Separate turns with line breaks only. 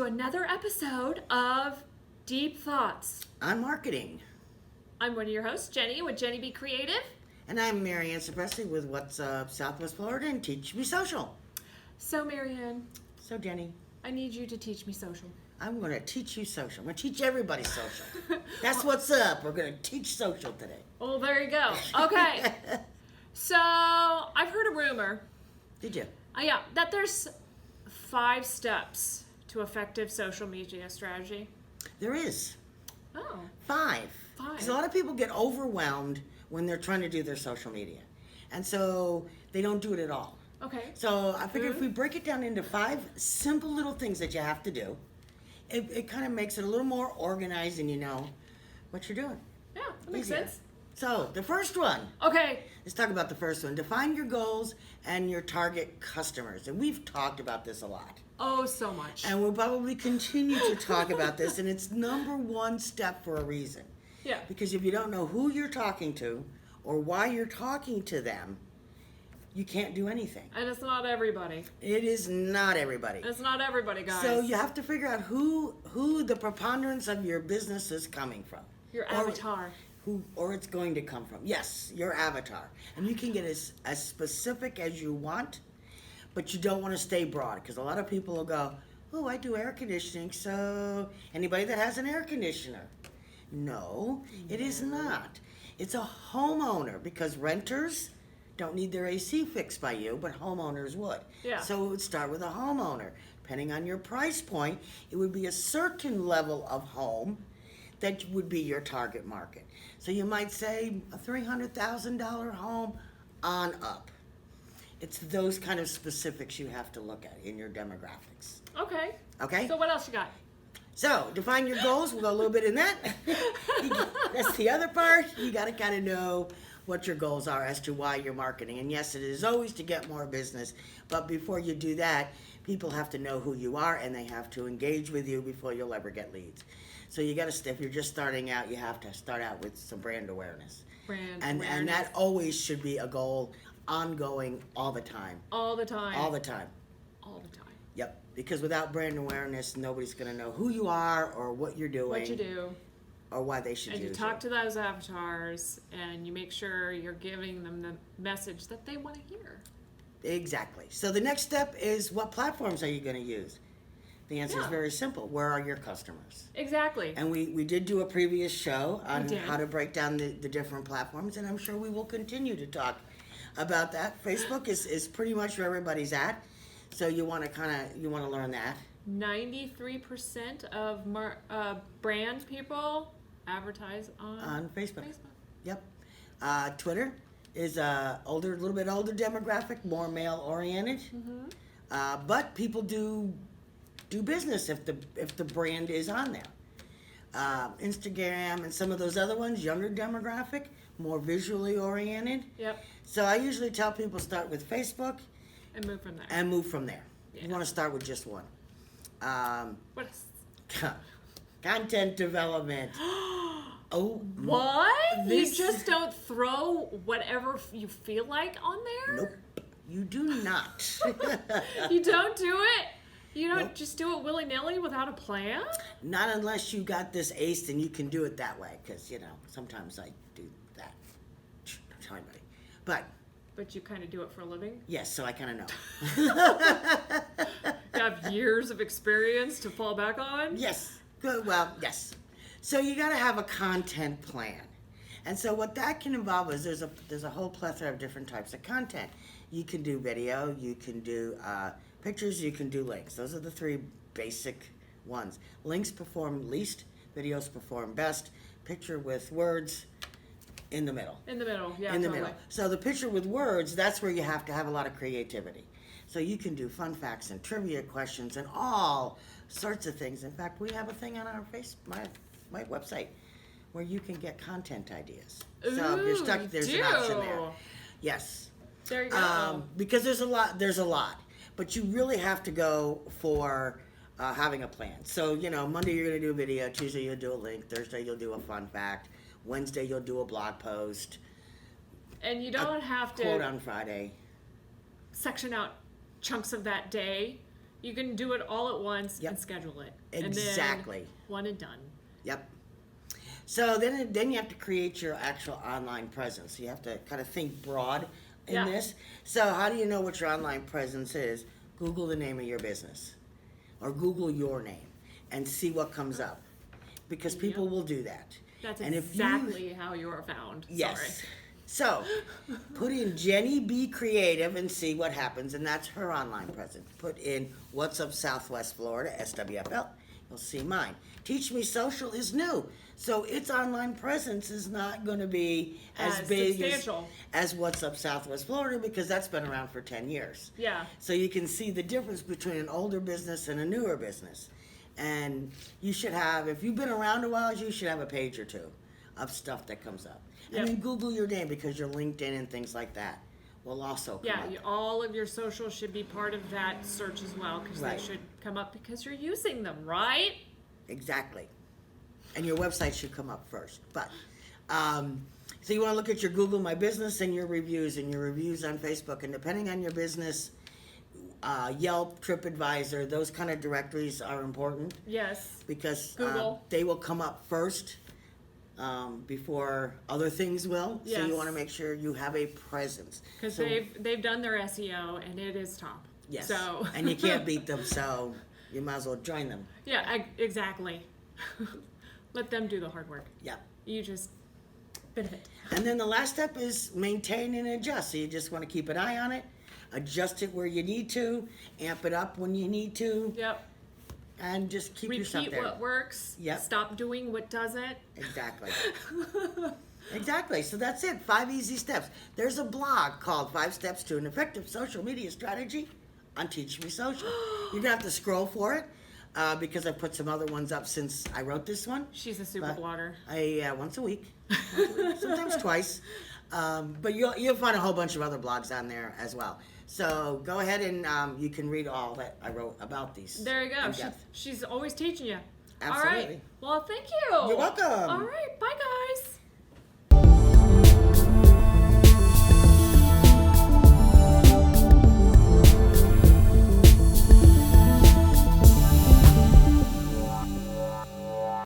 to another episode of Deep Thoughts
on Marketing.
I'm one of your hosts, Jenny, with Jenny Be Creative.
And I'm Marianne Sapresti with What's Up Southwest Florida and Teach Me Social.
So, Marianne.
So, Jenny.
I need you to teach me social.
I'm going to teach you social. I'm going to teach everybody social. That's what's up. We're going to teach social today.
Well, there you go. Okay. So, I've heard a rumor.
Did you?
Yeah, that there's 5 steps to effective social media strategy.
There is.
Oh.
5. Because a lot of people get overwhelmed when they're trying to do their social media. And so they don't do it at all.
Okay.
So I figure if we break it down into 5 simple little things that you have to do, it kind of makes it a little more organized and you know what you're doing.
Yeah, that makes
Easier.
sense.
So the first one.
Okay.
Let's talk about the first one. Define your goals and your target customers. And we've talked about this a lot.
Oh, so much.
And we'll probably continue to talk about this. And it's number 1 step for a reason.
Yeah.
Because if you don't know who you're talking to or why you're talking to them, you can't do anything.
And it's not everybody.
It is not everybody.
It's not everybody, guys.
So you have to figure out who the preponderance of your business is coming from.
Your avatar.
Or it's going to come from. Yes, your avatar. And you can get as specific as you want, but you don't want to stay broad because a lot of people will go, oh, I do air conditioning, so anybody that has an air conditioner. No, it is not. It's a homeowner because renters don't need their AC fixed by you, but homeowners would.
Yeah.
So it would start with a homeowner. Depending on your price point, it would be a certain level of home that would be your target market. So you might say a $300,000 home on up. It's those kind of specifics you have to look at in your demographics.
Okay.
Okay?
So what else you got?
So, define your goals. We'll go a little bit in that. That's the other part. You got to kind of know what your goals are as to why you're marketing. And yes, it is always to get more business. But before you do that, people have to know who you are and they have to engage with you before you'll ever get leads. So you got to, if you're just starting out, you have to start out with some brand awareness. And that always should be a goal, ongoing, all the time.
All the time.
All the time.
All the time.
Yep. Because without brand awareness, nobody's going to know who you are or what you're doing.
What you do.
Or why they should
use it. And you talk
it.
to those avatars and you make sure you're giving them the message that they want to hear.
Exactly. So the next step is, what platforms are you going to use? The answer is very simple. Where are your customers?
Exactly.
And we did do a previous show on how to break down the different platforms, and I'm sure we will continue to talk about that. Facebook is pretty much where everybody's at, so you want to learn that.
93% of brand people advertise on
Facebook. Yep. Twitter is a little bit older demographic, more male oriented. Mm-hmm. But people do business if the brand is on there. Instagram and some of those other ones, younger demographic, more visually oriented.
Yep.
So I usually tell people start with Facebook
and move from there.
Yeah. You want to start with just one.
What is
content development. Oh,
what? You just don't throw whatever you feel like on there?
Nope, you do not.
You don't do it? You don't just do it willy-nilly without a plan?
Not unless you got this aced and you can do it that way, because, sometimes I do that. Don't tell anybody. But
you kind of do it for a living?
Yes, so I kind of know.
You have years of experience to fall back on?
Yes. Good. Well, yes. So you got to have a content plan. And so what that can involve is there's a whole plethora of different types of content. You can do video, you can do pictures, you can do links. Those are the 3 basic ones. Links perform least, videos perform best, picture with words in the middle.
In the middle, yeah.
In the middle. So the picture with words, that's where you have to have a lot of creativity. So you can do fun facts and trivia questions and all sorts of things. In fact, we have a thing on our my website where you can get content ideas.
Ooh,
so if you're stuck, there's an option there. Yes.
There you go.
Because there's a lot. But you really have to go for having a plan. So, Monday you're going to do a video, Tuesday you'll do a link, Thursday you'll do a fun fact, Wednesday you'll do a blog post.
And you don't have to
quote on Friday.
Section out chunks of that day You can do it all at once
Yep.
and schedule it.
Exactly.
And then one and done.
Yep. So then you have to create your actual online presence. You have to kind of think broad in
Yeah.
this. So how do you know what your online presence is? Google the name of your business, or Google your name, and see what comes up, because people will do that.
That's
and
exactly how you're found.
Yes.
Sorry.
So, put in Jenny B Creative and see what happens, and that's her online presence. Put in What's Up Southwest Florida, SWFL, you'll see mine. Teach Me Social is new, so its online presence is not going to be as big
substantial
as What's Up Southwest Florida, because that's been around for 10 years.
Yeah.
So you can see the difference between an older business and a newer business. And you should have, if you've been around a while, you should have a page or two of stuff that comes up.
Yep.
And then Google your name, because your LinkedIn and things like that will also come
Yeah,
up.
all of your socials should be part of that search as well, because
Right.
they should come up because you're using them, right?
Exactly. And your website should come up first. But, so you want to look at your Google My Business and your reviews on Facebook. And depending on your business, Yelp, TripAdvisor, those kind of directories are important,
Yes.
because
Google.
they will come up first before other things will. So
Yes.
you want to make sure you have a presence.
Because
So-
they've done their SEO and it is top.
Yes.
So
And you can't beat them, so you might as well join them.
Yeah, exactly. Let them do the hard work.
Yeah.
You just benefit.
And then the last step is maintain and adjust. So you just want to keep an eye on it, adjust it where you need to, amp it up when you need to,
Yep.
and just keep yourself
Repeat
there.
what works.
Yep.
Stop doing what doesn't.
Exactly. Exactly. So that's it. 5 easy steps. There's a blog called 5 Steps to an Effective Social Media Strategy on Teach Me Social. You're going to have to scroll for it, because I put some other ones up since I wrote this one.
She's a super
But
blogger.
once a week, sometimes twice. But you'll find a whole bunch of other blogs on there as well. So go ahead and you can read all that I wrote about these.
There you go.
in depth.
She's always teaching you. All
Absolutely.
right. Well, thank you.
You're welcome.
All right. Bye, guys.